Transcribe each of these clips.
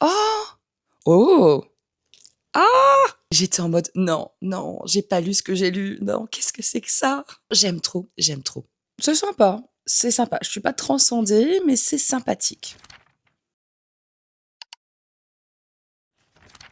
Oh! Oh! Ah! J'étais en mode: «Non, non, j'ai pas lu ce que j'ai lu. Non, qu'est-ce que c'est que ça?» J'aime trop, j'aime trop. C'est sympa, c'est sympa. Je suis pas transcendée, mais c'est sympathique.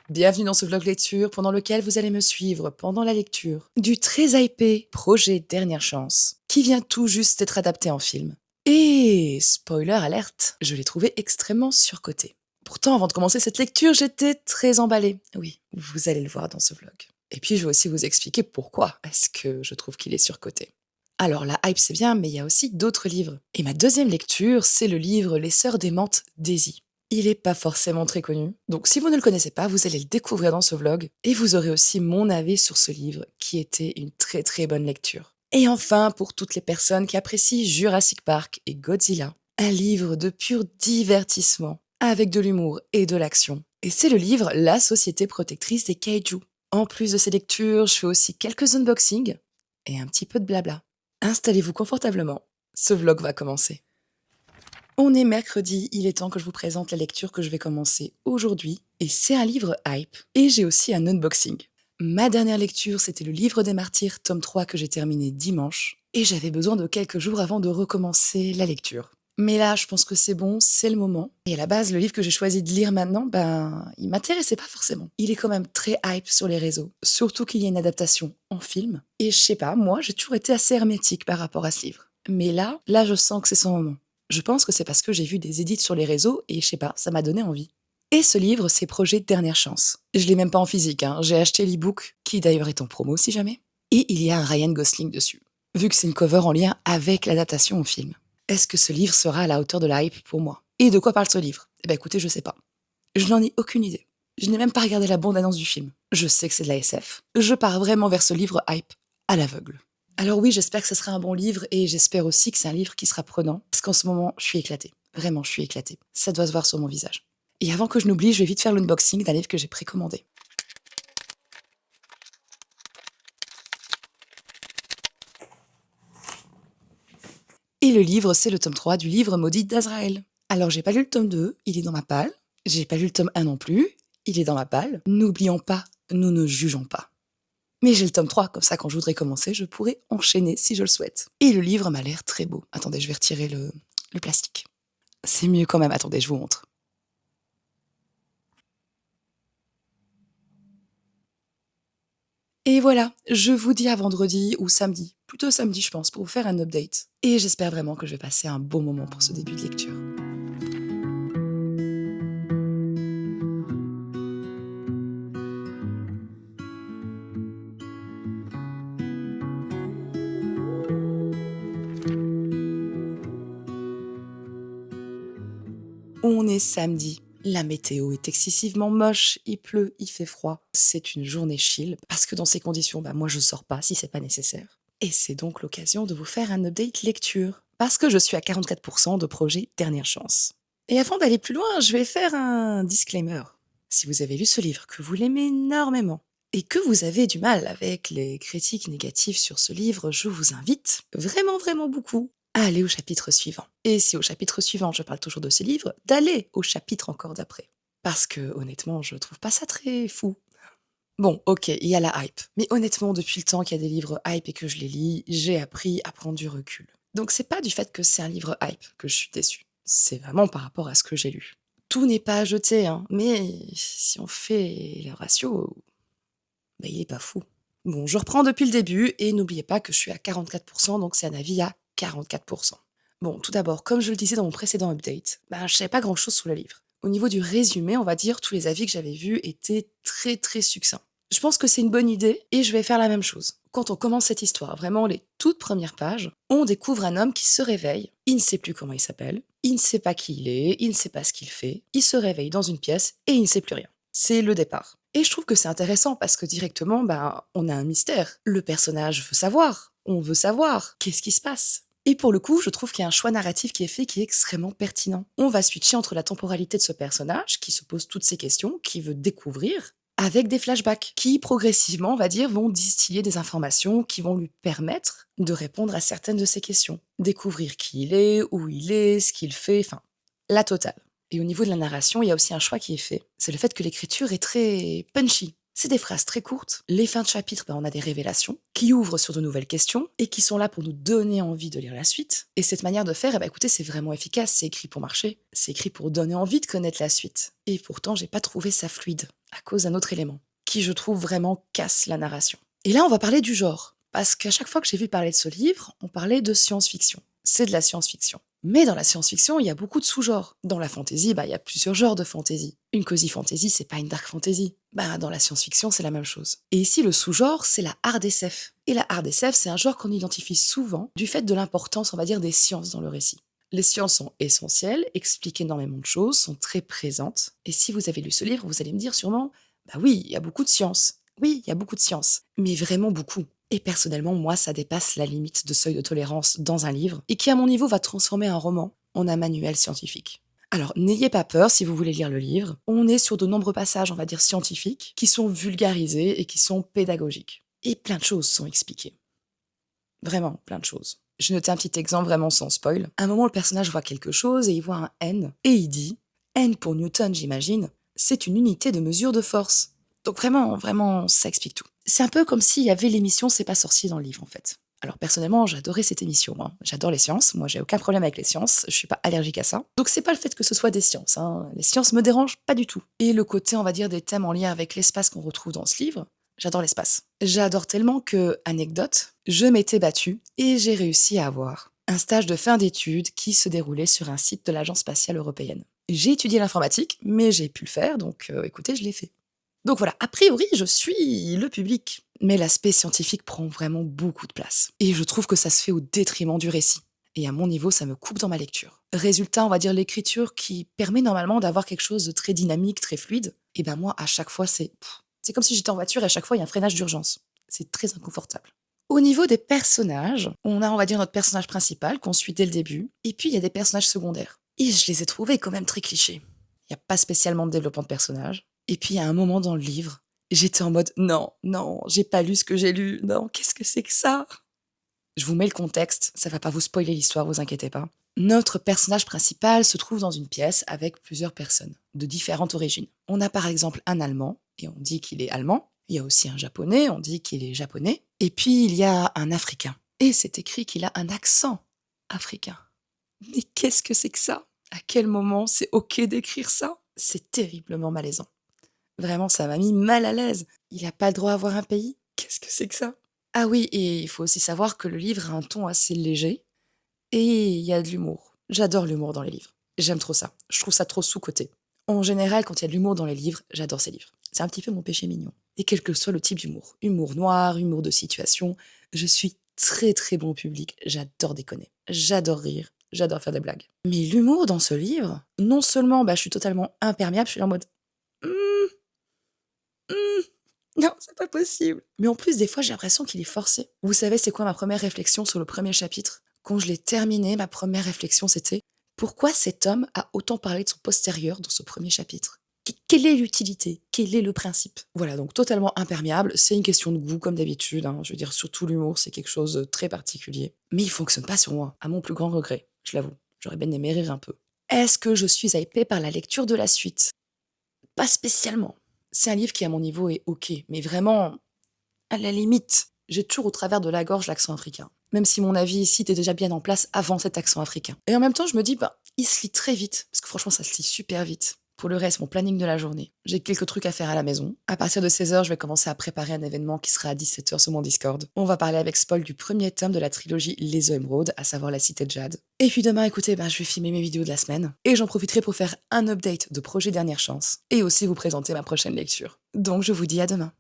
Bienvenue dans ce vlog lecture pendant lequel vous allez me suivre pendant la lecture du très hypé projet Dernière Chance, qui vient tout juste d'être adapté en film. Et spoiler alerte, je l'ai trouvé extrêmement surcoté. Pourtant, avant de commencer cette lecture, j'étais très emballée. Oui, vous allez le voir dans ce vlog. Et puis, je vais aussi vous expliquer pourquoi est-ce que je trouve qu'il est surcoté. Alors, la hype, c'est bien, mais il y a aussi d'autres livres. Et ma deuxième lecture, c'est le livre Les Sœurs démentes d'Easy. Il est pas forcément très connu, donc si vous ne le connaissez pas, vous allez le découvrir dans ce vlog, et vous aurez aussi mon avis sur ce livre, qui était une très très bonne lecture. Et enfin, pour toutes les personnes qui apprécient Jurassic Park et Godzilla, un livre de pur divertissement, avec de l'humour et de l'action. Et c'est le livre La Société protectrice des kaiju. En plus de ces lectures, je fais aussi quelques unboxings, et un petit peu de blabla. Installez-vous confortablement, ce vlog va commencer. On est mercredi, il est temps que je vous présente la lecture que je vais commencer aujourd'hui, et c'est un livre hype, et j'ai aussi un unboxing. Ma dernière lecture, c'était le Livre des Martyrs, tome 3 que j'ai terminé dimanche, et j'avais besoin de quelques jours avant de recommencer la lecture. Mais là, je pense que c'est bon, c'est le moment. Et à la base, le livre que j'ai choisi de lire maintenant, il m'intéressait pas forcément. Il est quand même très hype sur les réseaux, surtout qu'il y a une adaptation en film. Et je sais pas, moi, j'ai toujours été assez hermétique par rapport à ce livre. Mais là, je sens que c'est son moment. Je pense que c'est parce que j'ai vu des édits sur les réseaux et je sais pas, ça m'a donné envie. Et ce livre, c'est Projet Dernière Chance. Je l'ai même pas en physique, hein. J'ai acheté l'e-book, qui d'ailleurs est en promo si jamais. Et il y a un Ryan Gosling dessus, vu que c'est une cover en lien avec l'adaptation au film. Est-ce que ce livre sera à la hauteur de la hype pour moi? Et de quoi parle ce livre? Eh ben écoutez, je sais pas. Je n'en ai aucune idée. Je n'ai même pas regardé la bande-annonce du film. Je sais que c'est de la SF. Je pars vraiment vers ce livre hype, à l'aveugle. Alors oui, j'espère que ce sera un bon livre et j'espère aussi que c'est un livre qui sera prenant, parce qu'en ce moment, je suis éclatée. Vraiment, je suis éclatée. Ça doit se voir sur mon visage. Et avant que je n'oublie, je vais vite faire l'unboxing d'un livre que j'ai précommandé. Et le livre, c'est le tome 3 du livre maudit d'Azraël. Alors j'ai pas lu le tome 2, il est dans ma palle. J'ai pas lu le tome 1 non plus, il est dans ma palle. N'oublions pas, nous ne jugeons pas. Mais j'ai le tome 3, comme ça quand je voudrais commencer, je pourrais enchaîner si je le souhaite. Et le livre m'a l'air très beau. Attendez, je vais retirer le plastique. C'est mieux quand même, attendez, je vous montre. Et voilà, je vous dis à vendredi ou samedi, plutôt samedi je pense, pour vous faire un update. Et j'espère vraiment que je vais passer un beau moment pour ce début de lecture. On est samedi. La météo est excessivement moche, il pleut, il fait froid. C'est une journée chill, parce que dans ces conditions, moi je sors pas si c'est pas nécessaire. Et c'est donc l'occasion de vous faire un update lecture, parce que je suis à 44% de projet Dernière Chance. Et avant d'aller plus loin, je vais faire un disclaimer. Si vous avez lu ce livre, que vous l'aimez énormément, et que vous avez du mal avec les critiques négatives sur ce livre, je vous invite, vraiment vraiment beaucoup, à aller au chapitre suivant. Et si au chapitre suivant, je parle toujours de ce livre, d'aller au chapitre encore d'après. Parce que, honnêtement, je trouve pas ça très fou. Bon, ok, il y a la hype. Mais honnêtement, depuis le temps qu'il y a des livres hype et que je les lis, j'ai appris à prendre du recul. Donc c'est pas du fait que c'est un livre hype que je suis déçue. C'est vraiment par rapport à ce que j'ai lu. Tout n'est pas à jeter, hein, mais si on fait le ratio, il est pas fou. Bon, je reprends depuis le début, et n'oubliez pas que je suis à 44%, donc c'est un avis à 44%. Bon, tout d'abord, comme je le disais dans mon précédent update, je savais pas grand-chose sur le livre. Au niveau du résumé, on va dire, tous les avis que j'avais vus étaient très très succincts. Je pense que c'est une bonne idée, et je vais faire la même chose. Quand on commence cette histoire, vraiment les toutes premières pages, on découvre un homme qui se réveille, il ne sait plus comment il s'appelle, il ne sait pas qui il est, il ne sait pas ce qu'il fait, il se réveille dans une pièce, et il ne sait plus rien. C'est le départ. Et je trouve que c'est intéressant parce que directement, on a un mystère. Le personnage veut savoir. On veut savoir. Qu'est-ce qui se passe? Et pour le coup, je trouve qu'il y a un choix narratif qui est fait qui est extrêmement pertinent. On va switcher entre la temporalité de ce personnage, qui se pose toutes ces questions, qui veut découvrir, avec des flashbacks, qui progressivement, on va dire, vont distiller des informations qui vont lui permettre de répondre à certaines de ces questions. Découvrir qui il est, où il est, ce qu'il fait, enfin, la totale. Et au niveau de la narration, il y a aussi un choix qui est fait. C'est le fait que l'écriture est très punchy. C'est des phrases très courtes. Les fins de chapitre, on a des révélations qui ouvrent sur de nouvelles questions et qui sont là pour nous donner envie de lire la suite. Et cette manière de faire, écoutez, c'est vraiment efficace. C'est écrit pour marcher. C'est écrit pour donner envie de connaître la suite. Et pourtant, j'ai pas trouvé ça fluide à cause d'un autre élément qui, je trouve, vraiment casse la narration. Et là, on va parler du genre. Parce qu'à chaque fois que j'ai vu parler de ce livre, on parlait de science-fiction. C'est de la science-fiction. Mais dans la science-fiction, il y a beaucoup de sous-genres. Dans la fantasy, il y a plusieurs genres de fantasy. Une cozy fantasy, c'est pas une dark fantasy. Dans la science-fiction, c'est la même chose. Et ici, le sous-genre, c'est la hard SF. Et la hard SF, c'est un genre qu'on identifie souvent du fait de l'importance, on va dire, des sciences dans le récit. Les sciences sont essentielles, expliquent énormément de choses, sont très présentes. Et si vous avez lu ce livre, vous allez me dire sûrement, oui, il y a beaucoup de sciences. Oui, il y a beaucoup de sciences. Mais vraiment beaucoup. Et personnellement, moi, ça dépasse la limite de seuil de tolérance dans un livre, et qui, à mon niveau, va transformer un roman en un manuel scientifique. Alors, n'ayez pas peur si vous voulez lire le livre. On est sur de nombreux passages, on va dire scientifiques, qui sont vulgarisés et qui sont pédagogiques. Et plein de choses sont expliquées. Vraiment, plein de choses. Je notais un petit exemple vraiment sans spoil. À un moment, le personnage voit quelque chose et il voit un N, et il dit « N pour Newton, j'imagine, c'est une unité de mesure de force ». Donc vraiment, ça explique tout. C'est un peu comme s'il y avait l'émission C'est pas sorcier dans le livre, en fait. Alors personnellement, j'adorais cette émission. J'adore les sciences. Moi, j'ai aucun problème avec les sciences. Je suis pas allergique à ça. Donc c'est pas le fait que ce soit des sciences. Les sciences me dérangent pas du tout. Et le côté, on va dire, des thèmes en lien avec l'espace qu'on retrouve dans ce livre, j'adore l'espace. J'adore tellement que, anecdote, je m'étais battue et j'ai réussi à avoir un stage de fin d'études qui se déroulait sur un site de l'Agence spatiale européenne. J'ai étudié l'informatique, mais j'ai pu le faire, donc écoutez, je l'ai fait. Donc voilà, a priori, je suis le public. Mais l'aspect scientifique prend vraiment beaucoup de place. Et je trouve que ça se fait au détriment du récit. Et à mon niveau, ça me coupe dans ma lecture. Résultat, on va dire l'écriture qui permet normalement d'avoir quelque chose de très dynamique, très fluide. Et moi, à chaque fois, c'est comme si j'étais en voiture et à chaque fois, il y a un freinage d'urgence. C'est très inconfortable. Au niveau des personnages, on a, on va dire, notre personnage principal qu'on suit dès le début. Et puis, il y a des personnages secondaires. Et je les ai trouvés quand même très clichés. Il n'y a pas spécialement de développement de personnages. Et puis, à un moment dans le livre, j'étais en mode non, j'ai pas lu ce que j'ai lu. Non, qu'est-ce que c'est que ça? Je vous mets le contexte, ça va pas vous spoiler l'histoire, vous inquiétez pas. Notre personnage principal se trouve dans une pièce avec plusieurs personnes de différentes origines. On a par exemple un Allemand, et on dit qu'il est allemand. Il y a aussi un Japonais, on dit qu'il est japonais. Et puis il y a un Africain. Et c'est écrit qu'il a un accent africain. Mais qu'est-ce que c'est que ça? À quel moment c'est ok d'écrire ça? C'est terriblement malaisant. Vraiment, ça m'a mis mal à l'aise. Il n'a pas le droit à avoir un pays? Qu'est-ce que c'est que ça? Ah oui, et il faut aussi savoir que le livre a un ton assez léger et il y a de l'humour. J'adore l'humour dans les livres. J'aime trop ça. Je trouve ça trop sous-coté. En général, quand il y a de l'humour dans les livres, j'adore ces livres. C'est un petit peu mon péché mignon. Et quel que soit le type d'humour, humour noir, humour de situation, je suis très très bon public. J'adore déconner. J'adore rire. J'adore faire des blagues. Mais l'humour dans ce livre, non seulement je suis totalement imperméable, je suis là en mode non, c'est pas possible. Mais en plus, des fois, j'ai l'impression qu'il est forcé. Vous savez, c'est quoi ma première réflexion sur le premier chapitre? Quand je l'ai terminé, ma première réflexion, c'était pourquoi cet homme a autant parlé de son postérieur dans ce premier chapitre? Quelle est l'utilité? Quel est le principe? Voilà, donc totalement imperméable. C'est une question de goût, comme d'habitude. Je veux dire, surtout l'humour, c'est quelque chose de très particulier. Mais il fonctionne pas sur moi, à mon plus grand regret. Je l'avoue, j'aurais bien aimé rire un peu. Est-ce que je suis hypée par la lecture de la suite? Pas spécialement. C'est un livre qui, à mon niveau, est ok, mais vraiment, à la limite, j'ai toujours au travers de la gorge l'accent africain. Même si mon avis ici était déjà bien en place avant cet accent africain. Et en même temps, je me dis, il se lit très vite, parce que franchement, ça se lit super vite. Pour le reste, mon planning de la journée, j'ai quelques trucs à faire à la maison. À partir de 16h, je vais commencer à préparer un événement qui sera à 17h sur mon Discord. On va parler avec spoil du premier tome de la trilogie Les Émeraudes, à savoir La Cité de Jade. Et puis demain, écoutez, je vais filmer mes vidéos de la semaine. Et j'en profiterai pour faire un update de Projet Dernière Chance. Et aussi vous présenter ma prochaine lecture. Donc je vous dis à demain.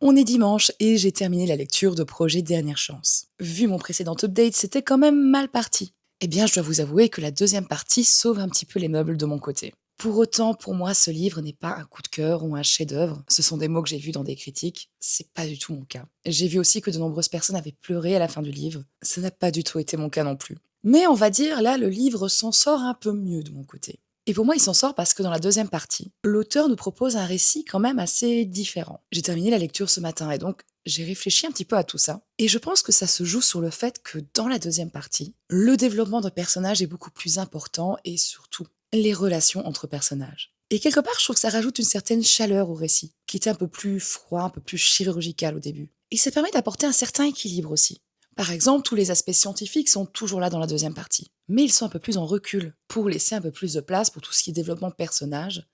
On est dimanche et j'ai terminé la lecture de Projet Dernière Chance. Vu mon précédent update, c'était quand même mal parti. Eh bien, je dois vous avouer que la deuxième partie sauve un petit peu les meubles de mon côté. Pour autant, pour moi, ce livre n'est pas un coup de cœur ou un chef-d'œuvre. Ce sont des mots que j'ai vus dans des critiques. C'est pas du tout mon cas. J'ai vu aussi que de nombreuses personnes avaient pleuré à la fin du livre. Ça n'a pas du tout été mon cas non plus. Mais on va dire, là, le livre s'en sort un peu mieux de mon côté. Et pour moi, il s'en sort parce que dans la deuxième partie, l'auteur nous propose un récit quand même assez différent. J'ai terminé la lecture ce matin et donc j'ai réfléchi un petit peu à tout ça. Et je pense que ça se joue sur le fait que dans la deuxième partie, le développement de personnages est beaucoup plus important et surtout, les relations entre personnages. Et quelque part, je trouve que ça rajoute une certaine chaleur au récit, qui était un peu plus froid, un peu plus chirurgical au début. Et ça permet d'apporter un certain équilibre aussi. Par exemple, tous les aspects scientifiques sont toujours là dans la deuxième partie, mais ils sont un peu plus en recul, pour laisser un peu plus de place pour tout ce qui est développement de personnages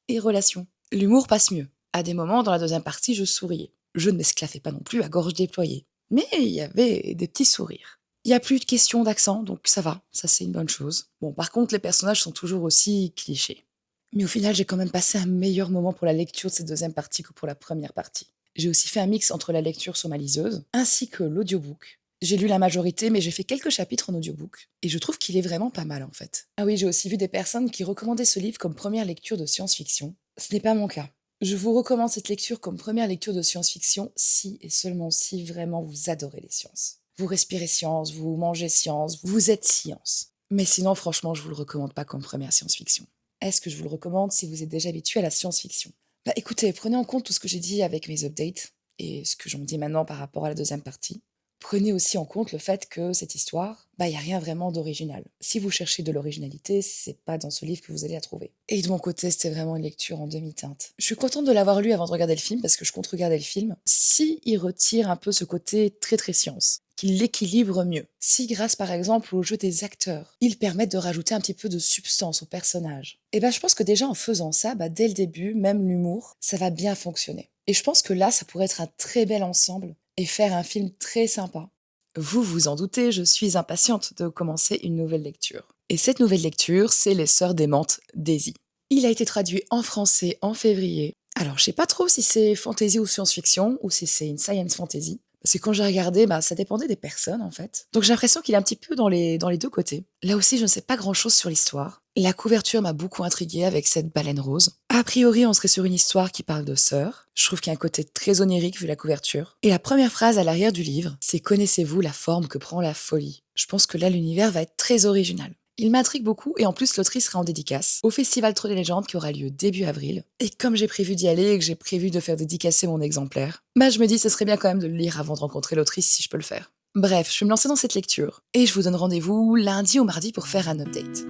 et relations. L'humour passe mieux. À des moments, dans la deuxième partie, je souriais. Je ne m'esclaffais pas non plus à gorge déployée. Mais il y avait des petits sourires. Il n'y a plus de questions d'accent, donc ça va, ça c'est une bonne chose. Bon, par contre, les personnages sont toujours aussi clichés. Mais au final, j'ai quand même passé un meilleur moment pour la lecture de cette deuxième partie que pour la première partie. J'ai aussi fait un mix entre la lecture sur ma liseuse, ainsi que l'audiobook. J'ai lu la majorité, mais j'ai fait quelques chapitres en audiobook, et je trouve qu'il est vraiment pas mal en fait. Ah oui, j'ai aussi vu des personnes qui recommandaient ce livre comme première lecture de science-fiction. Ce n'est pas mon cas. Je vous recommande cette lecture comme première lecture de science-fiction si et seulement si vraiment vous adorez les sciences. Vous respirez science, vous mangez science, vous êtes science. Mais sinon, franchement, je vous le recommande pas comme première science-fiction. Est-ce que je vous le recommande si vous êtes déjà habitué à la science-fiction? Bah écoutez, prenez en compte tout ce que j'ai dit avec mes updates et ce que j'en dis maintenant par rapport à la deuxième partie. Prenez aussi en compte le fait que cette histoire, il n'y a rien vraiment d'original. Si vous cherchez de l'originalité, c'est pas dans ce livre que vous allez la trouver. Et de mon côté, c'était vraiment une lecture en demi-teinte. Je suis contente de l'avoir lu avant de regarder le film, parce que je compte regarder le film, si il retire un peu ce côté très très science, qu'il l'équilibre mieux. Si grâce par exemple au jeu des acteurs, ils permettent de rajouter un petit peu de substance au personnage. Et je pense que déjà en faisant ça, dès le début, même l'humour, ça va bien fonctionner. Et je pense que là, ça pourrait être un très bel ensemble et faire un film très sympa. Vous vous en doutez, je suis impatiente de commencer une nouvelle lecture. Et cette nouvelle lecture, c'est Les Sœurs démentes d'Easy. Il a été traduit en français en février. Alors, je sais pas trop si c'est fantasy ou science-fiction, ou si c'est une science fantasy. Parce que quand j'ai regardé, ça dépendait des personnes, en fait. Donc j'ai l'impression qu'il est un petit peu dans les deux côtés. Là aussi, je ne sais pas grand-chose sur l'histoire. La couverture m'a beaucoup intriguée avec cette baleine rose. A priori, on serait sur une histoire qui parle de sœurs. Je trouve qu'il y a un côté très onirique vu la couverture. Et la première phrase à l'arrière du livre, c'est « Connaissez-vous la forme que prend la folie ?» Je pense que là, l'univers va être très original. Il m'intrigue beaucoup et en plus l'autrice sera en dédicace au Festival Troll et Légendes qui aura lieu début avril. Et comme j'ai prévu d'y aller et que j'ai prévu de faire dédicacer mon exemplaire, je me dis ce serait bien quand même de le lire avant de rencontrer l'autrice si je peux le faire. Bref, je vais me lancer dans cette lecture et je vous donne rendez-vous lundi ou mardi pour faire un update.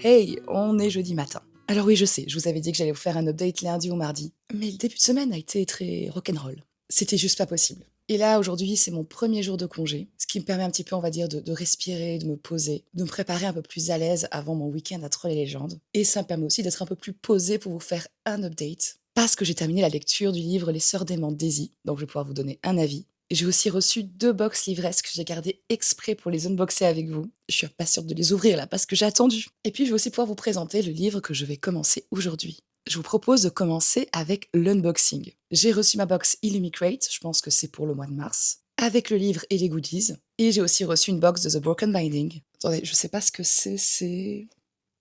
Hey, on est jeudi matin. Alors oui, je sais, je vous avais dit que j'allais vous faire un update lundi ou mardi, mais le début de semaine a été très rock'n'roll. C'était juste pas possible. Et là, aujourd'hui, c'est mon premier jour de congé, ce qui me permet un petit peu, on va dire, de respirer, de me poser, de me préparer un peu plus à l'aise avant mon week-end à Troll et Légendes. Et ça me permet aussi d'être un peu plus posée pour vous faire un update, parce que j'ai terminé la lecture du livre Les Sœurs démentes d'Easy, donc je vais pouvoir vous donner un avis. J'ai aussi reçu 2 box livresques que j'ai gardées exprès pour les unboxer avec vous. Je suis impatiente de les ouvrir là parce que j'ai attendu. Et puis je vais aussi pouvoir vous présenter le livre que je vais commencer aujourd'hui. Je vous propose de commencer avec l'unboxing. J'ai reçu ma box Illumicrate, je pense que c'est pour le mois de mars, avec le livre et les goodies. Et j'ai aussi reçu une box de The Broken Binding. Attendez, je sais pas ce que c'est...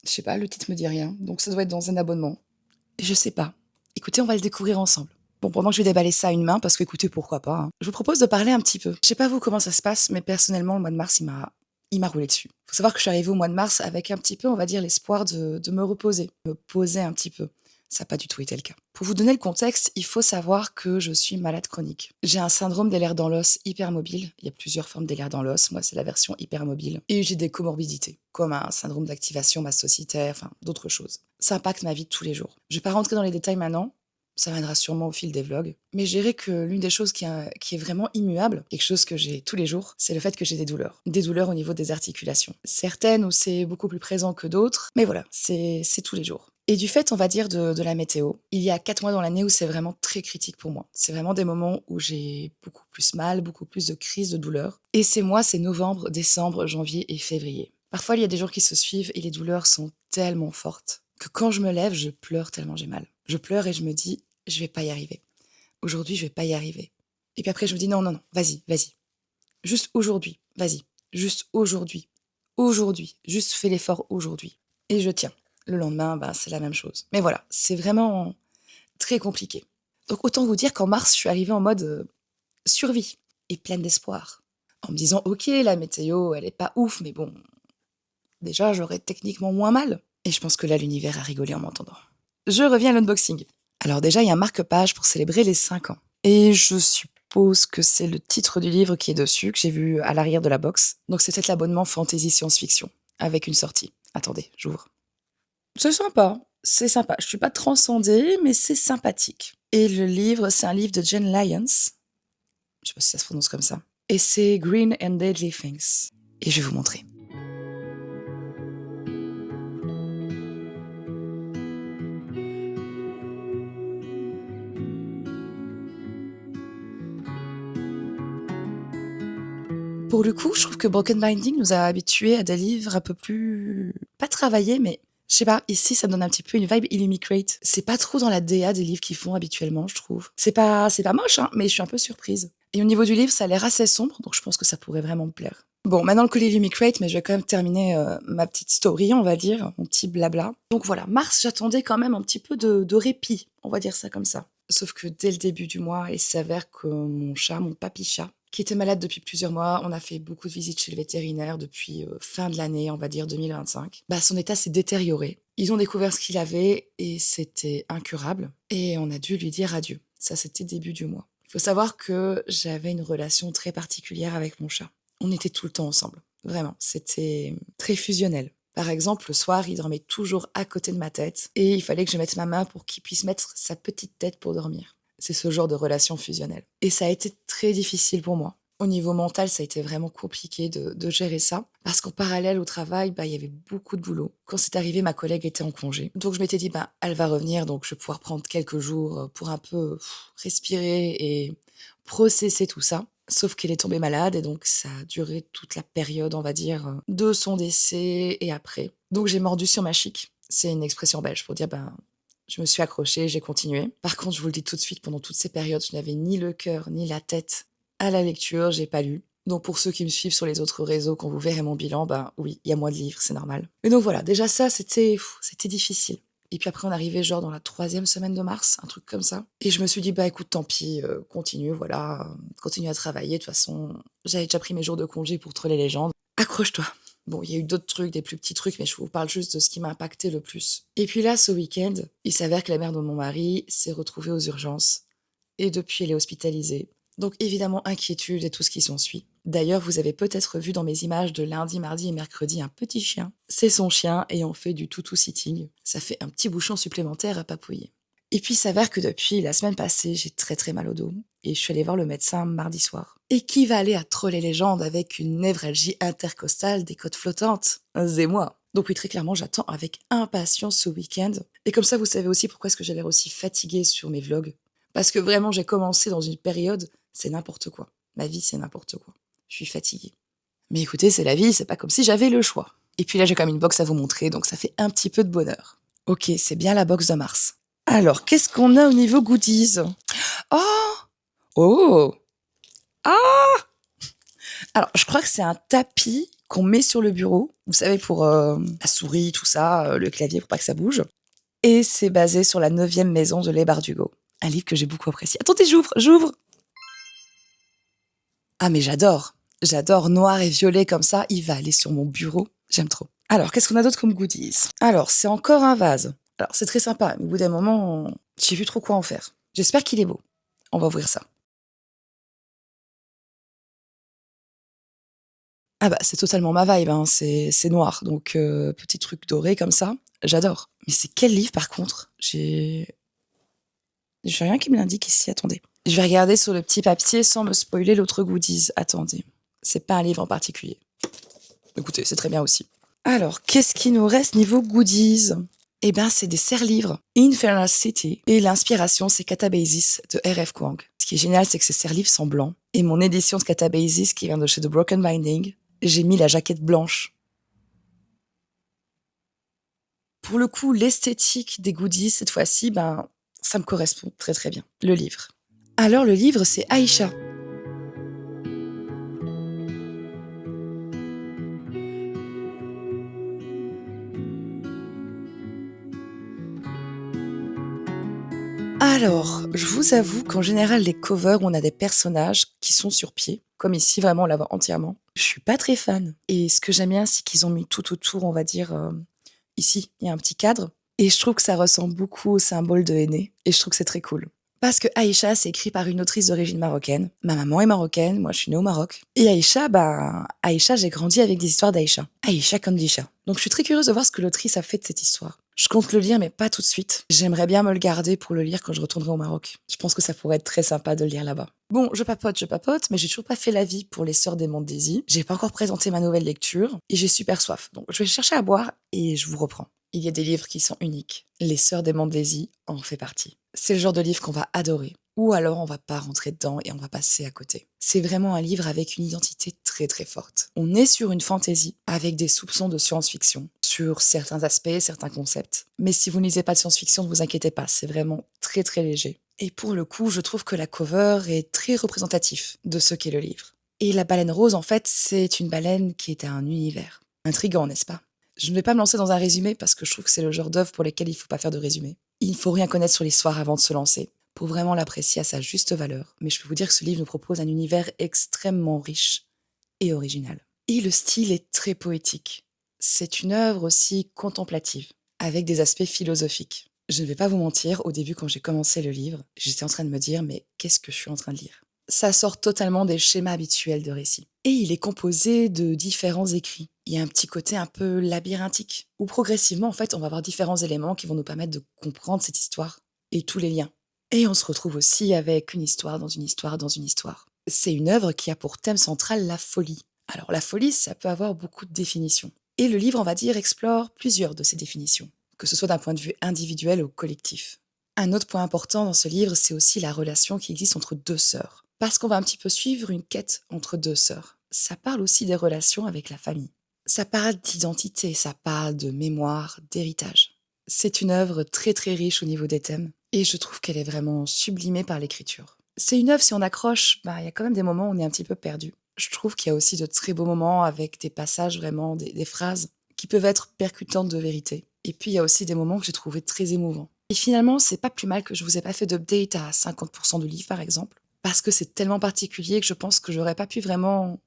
Je sais pas, le titre me dit rien, donc ça doit être dans un abonnement. Je sais pas. Écoutez, on va le découvrir ensemble. Bon, pendant que je vais déballer ça à une main, parce que écoutez, pourquoi pas, hein. Je vous propose de parler un petit peu. Je sais pas vous comment ça se passe, mais personnellement, le mois de mars, il m'a roulé dessus. Faut savoir que je suis arrivée au mois de mars avec un petit peu, on va dire, l'espoir de me reposer, me poser un petit peu. Ça n'a pas du tout été le cas. Pour vous donner le contexte, il faut savoir que je suis malade chronique. J'ai un syndrome des lèvres dans l'os hypermobile. Il y a plusieurs formes des lèvres dans l'os. Moi, c'est la version hypermobile. Et j'ai des comorbidités, comme un syndrome d'activation mastocytaire, enfin, d'autres choses. Ça impacte ma vie de tous les jours. Je vais pas rentrer dans les détails maintenant. Ça viendra sûrement au fil des vlogs. Mais je dirais que l'une des choses qui est vraiment immuable, quelque chose que j'ai tous les jours, c'est le fait que j'ai des douleurs. Des douleurs au niveau des articulations. Certaines où c'est beaucoup plus présent que d'autres, mais voilà, c'est tous les jours. Et du fait, on va dire, de la météo, il y a 4 mois dans l'année où c'est vraiment très critique pour moi. C'est vraiment des moments où j'ai beaucoup plus mal, beaucoup plus de crises de douleurs. Et ces mois, c'est novembre, décembre, janvier et février. Parfois, il y a des jours qui se suivent et les douleurs sont tellement fortes que quand je me lève, je pleure tellement j'ai mal. Je pleure et je me dis, je vais pas y arriver. Aujourd'hui, je vais pas y arriver. Et puis après, je me dis, non, non, non, vas-y, vas-y. Juste aujourd'hui, vas-y. Juste aujourd'hui. Aujourd'hui. Juste fais l'effort aujourd'hui. Et je tiens. Le lendemain, c'est la même chose. Mais voilà, c'est vraiment très compliqué. Donc autant vous dire qu'en mars, je suis arrivée en mode survie et pleine d'espoir. En me disant, ok, la météo, elle est pas ouf, mais bon, déjà, j'aurais techniquement moins mal. Et je pense que là, l'univers a rigolé en m'entendant. Je reviens à l'unboxing. Alors déjà, il y a un marque-page pour célébrer les 5 ans. Et je suppose que c'est le titre du livre qui est dessus, que j'ai vu à l'arrière de la box. Donc c'est peut-être l'abonnement fantasy science-fiction, avec une sortie. Attendez, j'ouvre. C'est sympa, c'est sympa. Je suis pas transcendée, mais c'est sympathique. Et le livre, c'est un livre de Jen Lyons. Je sais pas si ça se prononce comme ça. Et c'est Green and Deadly Things. Et je vais vous montrer. Pour le coup, je trouve que Broken Binding nous a habitués à des livres un peu plus... pas travaillés, mais je sais pas, ici ça me donne un petit peu une vibe Illumicrate. C'est pas trop dans la DA des livres qu'ils font habituellement, je trouve. C'est pas moche, hein, mais je suis un peu surprise. Et au niveau du livre, ça a l'air assez sombre, donc je pense que ça pourrait vraiment me plaire. Bon, maintenant le colis Illumicrate, mais je vais quand même terminer ma petite story, on va dire, mon petit blabla. Donc voilà, mars, j'attendais quand même un petit peu de répit, on va dire ça comme ça. Sauf que dès le début du mois, il s'avère que mon chat, mon papy chat, qui était malade depuis plusieurs mois, on a fait beaucoup de visites chez le vétérinaire depuis fin de l'année, on va dire 2025. Bah, son état s'est détérioré. Ils ont découvert ce qu'il avait et c'était incurable. Et on a dû lui dire adieu. Ça, c'était début du mois. Il faut savoir que j'avais une relation très particulière avec mon chat. On était tout le temps ensemble. Vraiment, c'était très fusionnel. Par exemple, le soir, il dormait toujours à côté de ma tête et il fallait que je mette ma main pour qu'il puisse mettre sa petite tête pour dormir. C'est ce genre de relation fusionnelle. Et ça a été très difficile pour moi. Au niveau mental, ça a été vraiment compliqué de gérer ça. Parce qu'en parallèle au travail, il y avait beaucoup de boulot. Quand c'est arrivé, ma collègue était en congé. Donc je m'étais dit, elle va revenir, donc je vais pouvoir prendre quelques jours pour un peu respirer et processer tout ça. Sauf qu'elle est tombée malade et donc ça a duré toute la période, on va dire, de son décès et après. Donc j'ai mordu sur ma chic. C'est une expression belge pour dire, je me suis accrochée, j'ai continué. Par contre, je vous le dis tout de suite, pendant toutes ces périodes, je n'avais ni le cœur ni la tête à la lecture, j'ai pas lu. Donc pour ceux qui me suivent sur les autres réseaux, quand vous verrez mon bilan, oui, il y a moins de livres, c'est normal. Mais donc voilà, déjà ça, c'était difficile. Et puis après, on arrivait genre dans la 3e semaine de mars, un truc comme ça. Et je me suis dit, écoute, tant pis, continue, voilà, continue à travailler. De toute façon, j'avais déjà pris mes jours de congé pour troller les gens. Accroche-toi. Bon, il y a eu d'autres trucs, des plus petits trucs, mais je vous parle juste de ce qui m'a impacté le plus. Et puis là, ce week-end, il s'avère que la mère de mon mari s'est retrouvée aux urgences. Et depuis, elle est hospitalisée. Donc évidemment, inquiétude et tout ce qui s'ensuit. D'ailleurs, vous avez peut-être vu dans mes images de lundi, mardi et mercredi un petit chien. C'est son chien ayant fait du toutou-sitting. Ça fait un petit bouchon supplémentaire à papouiller. Et puis, il s'avère que depuis la semaine passée, j'ai très très mal au dos. Et je suis allée voir le médecin mardi soir. Et qui va aller à troller légende avec une névralgie intercostale des côtes flottantes? C'est moi. Donc oui, très clairement, j'attends avec impatience ce week-end. Et comme ça, vous savez aussi pourquoi est-ce que j'ai l'air aussi fatiguée sur mes vlogs. Parce que vraiment, j'ai commencé dans une période, c'est n'importe quoi. Ma vie, c'est n'importe quoi. Je suis fatiguée. Mais écoutez, c'est la vie, c'est pas comme si j'avais le choix. Et puis là, j'ai quand même une box à vous montrer, donc ça fait un petit peu de bonheur. Ok, c'est bien la box de mars. Alors, qu'est-ce qu'on a au niveau goodies? Oh! Oh! Ah! Alors, je crois que c'est un tapis qu'on met sur le bureau. Vous savez, pour la souris, tout ça, le clavier, pour pas que ça bouge. Et c'est basé sur la 9e maison de Leigh Bardugo. Un livre que j'ai beaucoup apprécié. Attendez, j'ouvre! Ah, mais j'adore! J'adore noir et violet comme ça. Il va aller sur mon bureau. J'aime trop. Alors, qu'est-ce qu'on a d'autre comme goodies? Alors, c'est encore un vase. Alors, c'est très sympa, mais au bout d'un moment, j'ai vu trop quoi en faire. J'espère qu'il est beau. On va ouvrir ça. Ah c'est totalement ma vibe, hein. C'est noir, donc petit truc doré comme ça, j'adore. Mais c'est quel livre par contre? J'ai rien qui me l'indique ici, attendez. Je vais regarder sur le petit papier sans me spoiler l'autre goodies. Attendez, c'est pas un livre en particulier. Écoutez, c'est très bien aussi. Alors, qu'est-ce qui nous reste niveau goodies? Eh ben, c'est des serre-livres. Infernal City. Et l'inspiration, c'est Catabasis de R.F. Kuang. Ce qui est génial, c'est que ces serre-livres sont blancs. Et mon édition de Catabasis, qui vient de chez The Broken Binding, j'ai mis la jaquette blanche. Pour le coup, l'esthétique des goodies, cette fois-ci, ça me correspond très très bien. Le livre. Alors, le livre, c'est Aïcha. Alors, je vous avoue qu'en général, les covers, on a des personnages qui sont sur pied, comme ici, vraiment, on la voit entièrement. Je suis pas très fan. Et ce que j'aime bien, c'est qu'ils ont mis tout autour, on va dire, ici, il y a un petit cadre. Et je trouve que ça ressemble beaucoup au symbole de Henné. Et je trouve que c'est très cool. Parce que Aïcha, c'est écrit par une autrice d'origine marocaine. Ma maman est marocaine, moi je suis née au Maroc. Et Aïcha, j'ai grandi avec des histoires d'Aïcha. Aïcha Kandisha. Donc je suis très curieuse de voir ce que l'autrice a fait de cette histoire. Je compte le lire, mais pas tout de suite. J'aimerais bien me le garder pour le lire quand je retournerai au Maroc. Je pense que ça pourrait être très sympa de le lire là-bas. Bon, je papote, mais j'ai toujours pas fait l'avis pour les Sœurs des Mondes Daisy. J'ai pas encore présenté ma nouvelle lecture, et j'ai super soif. Donc je vais chercher à boire, et je vous reprends. Il y a des livres qui sont uniques. Les Sœurs des Mondes Daisy en fait partie. C'est le genre de livre qu'on va adorer. Ou alors on va pas rentrer dedans et on va passer à côté. C'est vraiment un livre avec une identité très très forte. On est sur une fantaisie avec des soupçons de science-fiction sur certains aspects, certains concepts. Mais si vous ne lisez pas de science-fiction, ne vous inquiétez pas, c'est vraiment très très léger. Et pour le coup, je trouve que la cover est très représentatif de ce qu'est le livre. Et la baleine rose, en fait, c'est une baleine qui est un univers. Intriguant, n'est-ce pas? Je ne vais pas me lancer dans un résumé parce que je trouve que c'est le genre d'œuvre pour lesquelles il ne faut pas faire de résumé. Il ne faut rien connaître sur l'histoire avant de se lancer, pour vraiment l'apprécier à sa juste valeur. Mais je peux vous dire que ce livre nous propose un univers extrêmement riche et original. Et le style est très poétique. C'est une œuvre aussi contemplative, avec des aspects philosophiques. Je ne vais pas vous mentir, au début quand j'ai commencé le livre, j'étais en train de me dire mais qu'est-ce que je suis en train de lire? Ça sort totalement des schémas habituels de récit. Et il est composé de différents écrits. Il y a un petit côté un peu labyrinthique, où progressivement, en fait, on va avoir différents éléments qui vont nous permettre de comprendre cette histoire et tous les liens. Et on se retrouve aussi avec une histoire dans une histoire dans une histoire. C'est une œuvre qui a pour thème central la folie. Alors la folie, ça peut avoir beaucoup de définitions. Et le livre, on va dire, explore plusieurs de ces définitions, que ce soit d'un point de vue individuel ou collectif. Un autre point important dans ce livre, c'est aussi la relation qui existe entre deux sœurs. Parce qu'on va un petit peu suivre une quête entre deux sœurs. Ça parle aussi des relations avec la famille. Ça parle d'identité, ça parle de mémoire, d'héritage. C'est une œuvre très très riche au niveau des thèmes, et je trouve qu'elle est vraiment sublimée par l'écriture. C'est une œuvre, si on accroche, il y a quand même des moments où on est un petit peu perdu. Je trouve qu'il y a aussi de très beaux moments avec des passages vraiment, des phrases qui peuvent être percutantes de vérité. Et puis il y a aussi des moments que j'ai trouvé très émouvants. Et finalement, c'est pas plus mal que je vous ai pas fait d'update à 50% du livre par exemple, parce que c'est tellement particulier que je pense que j'aurais pas pu vraiment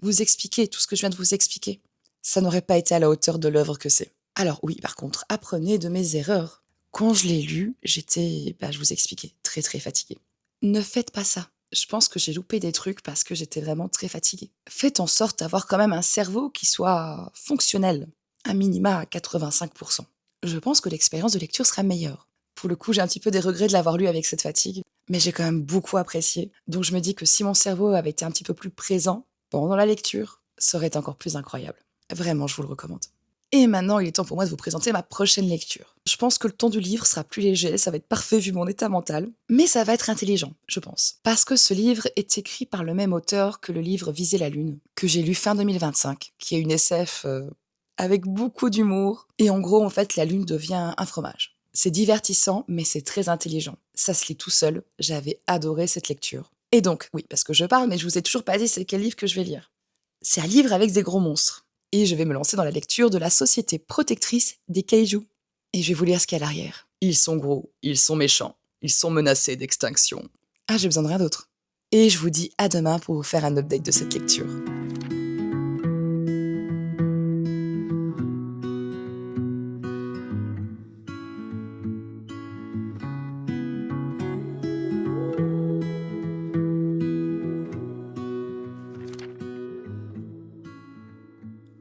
vous expliquer tout ce que je viens de vous expliquer. Ça n'aurait pas été à la hauteur de l'œuvre que c'est. Alors oui, par contre, apprenez de mes erreurs. Quand je l'ai lu, j'étais, je vous expliquais, très très fatiguée. Ne faites pas ça. Je pense que j'ai loupé des trucs parce que j'étais vraiment très fatiguée. Faites en sorte d'avoir quand même un cerveau qui soit fonctionnel, un minima à 85%. Je pense que l'expérience de lecture sera meilleure. Pour le coup, j'ai un petit peu des regrets de l'avoir lu avec cette fatigue, mais j'ai quand même beaucoup apprécié. Donc je me dis que si mon cerveau avait été un petit peu plus présent pendant la lecture, ça aurait été encore plus incroyable. Vraiment, je vous le recommande. Et maintenant, il est temps pour moi de vous présenter ma prochaine lecture. Je pense que le ton du livre sera plus léger, ça va être parfait vu mon état mental, mais ça va être intelligent, je pense. Parce que ce livre est écrit par le même auteur que le livre Viser la Lune, que j'ai lu fin 2025, qui est une SF avec beaucoup d'humour. Et en gros, en fait, la Lune devient un fromage. C'est divertissant, mais c'est très intelligent. Ça se lit tout seul, j'avais adoré cette lecture. Et donc, oui, parce que je parle, mais je vous ai toujours pas dit c'est quel livre que je vais lire. C'est un livre avec des gros monstres. Et je vais me lancer dans la lecture de la Société protectrice des kaijus. Et je vais vous lire ce qu'il y a à l'arrière. Ils sont gros, ils sont méchants, ils sont menacés d'extinction. Ah, j'ai besoin de rien d'autre. Et je vous dis à demain pour vous faire un update de cette lecture.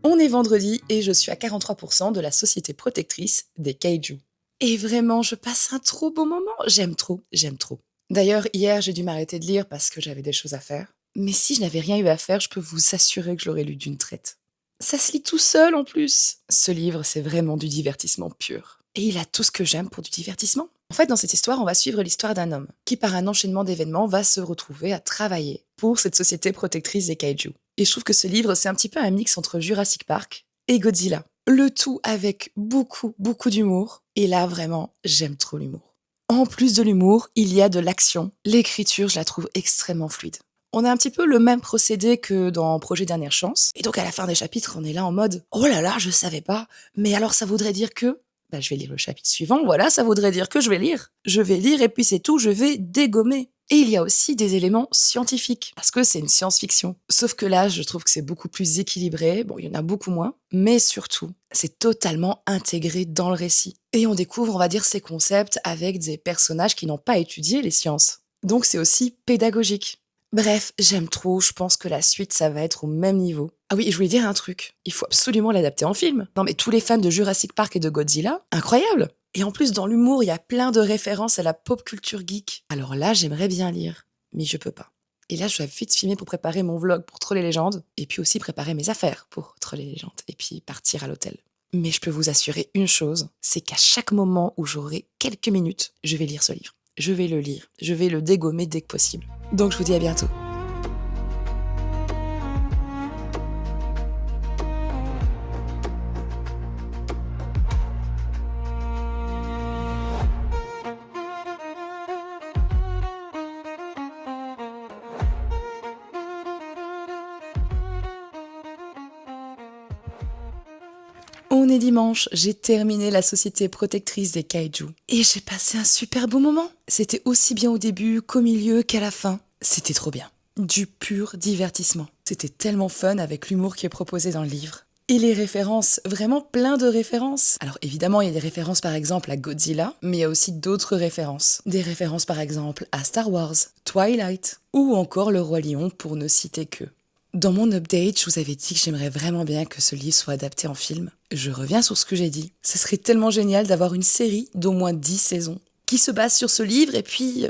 On est vendredi et je suis à 43% de la Société protectrice des kaijus. Et vraiment, je passe un trop beau moment. J'aime trop, j'aime trop. D'ailleurs, hier, j'ai dû m'arrêter de lire parce que j'avais des choses à faire. Mais si je n'avais rien eu à faire, je peux vous assurer que je l'aurais lu d'une traite. Ça se lit tout seul en plus. Ce livre, c'est vraiment du divertissement pur. Et il a tout ce que j'aime pour du divertissement. En fait, dans cette histoire, on va suivre l'histoire d'un homme qui, par un enchaînement d'événements, va se retrouver à travailler pour cette société protectrice des kaijus. Et je trouve que ce livre, c'est un petit peu un mix entre Jurassic Park et Godzilla. Le tout avec beaucoup, beaucoup d'humour. Et là, vraiment, j'aime trop l'humour. En plus de l'humour, il y a de l'action. L'écriture, je la trouve extrêmement fluide. On a un petit peu le même procédé que dans Projet Dernière Chance. Et donc, à la fin des chapitres, on est là en mode « Oh là là, je savais pas. Mais alors, ça voudrait dire que… » Bah, je vais lire le chapitre suivant, voilà, ça voudrait dire que je vais lire. Je vais lire et puis c'est tout, je vais dégommer. Et il y a aussi des éléments scientifiques, parce que c'est une science-fiction. Sauf que là, je trouve que c'est beaucoup plus équilibré, bon, il y en a beaucoup moins, mais surtout, c'est totalement intégré dans le récit. Et on découvre, on va dire, ces concepts avec des personnages qui n'ont pas étudié les sciences. Donc c'est aussi pédagogique. Bref, j'aime trop, je pense que la suite, ça va être au même niveau. Ah oui, je voulais dire un truc, il faut absolument l'adapter en film. Non mais tous les fans de Jurassic Park et de Godzilla, incroyable. Et en plus, dans l'humour, il y a plein de références à la pop culture geek. Alors là, j'aimerais bien lire, mais je peux pas. Et là, je dois vite filmer pour préparer mon vlog pour Troll et Légendes, et puis aussi préparer mes affaires pour Troll et Légendes, et puis partir à l'hôtel. Mais je peux vous assurer une chose, c'est qu'à chaque moment où j'aurai quelques minutes, je vais lire ce livre. Je vais le lire, je vais le dégommer dès que possible. Donc je vous dis à bientôt. On est dimanche, j'ai terminé la Société protectrice des kaiju. Et j'ai passé un super beau moment. C'était aussi bien au début qu'au milieu qu'à la fin. C'était trop bien. Du pur divertissement. C'était tellement fun avec l'humour qui est proposé dans le livre. Et les références, vraiment plein de références. Alors évidemment, il y a des références par exemple à Godzilla, mais il y a aussi d'autres références. Des références par exemple à Star Wars, Twilight, ou encore Le Roi Lion pour ne citer que. Dans mon update, je vous avais dit que j'aimerais vraiment bien que ce livre soit adapté en film. Je reviens sur ce que j'ai dit. Ce serait tellement génial d'avoir une série d'au moins 10 saisons qui se base sur ce livre et puis...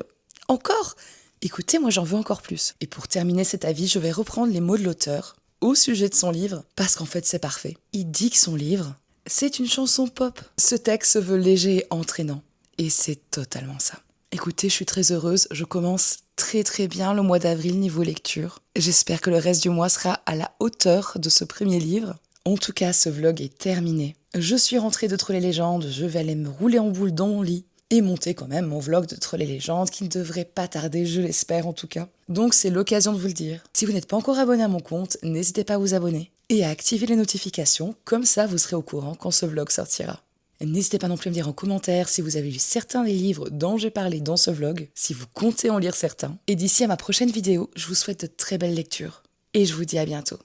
encore. Écoutez, moi j'en veux encore plus. Et pour terminer cet avis, je vais reprendre les mots de l'auteur au sujet de son livre, parce qu'en fait c'est parfait. Il dit que son livre, c'est une chanson pop. Ce texte se veut léger et entraînant. Et c'est totalement ça. Écoutez, je suis très heureuse, je commence très bien le mois d'avril niveau lecture. J'espère que le reste du mois sera à la hauteur de ce premier livre. En tout cas, ce vlog est terminé. Je suis rentrée de Troll et Légendes, je vais aller me rouler en boule dans mon lit et monter quand même mon vlog de Troll et Légendes qui ne devrait pas tarder, je l'espère en tout cas. Donc c'est l'occasion de vous le dire. Si vous n'êtes pas encore abonné à mon compte, n'hésitez pas à vous abonner et à activer les notifications, comme ça vous serez au courant quand ce vlog sortira. N'hésitez pas non plus à me dire en commentaire si vous avez lu certains des livres dont j'ai parlé dans ce vlog, si vous comptez en lire certains. Et d'ici à ma prochaine vidéo, je vous souhaite de très belles lectures. Et je vous dis à bientôt.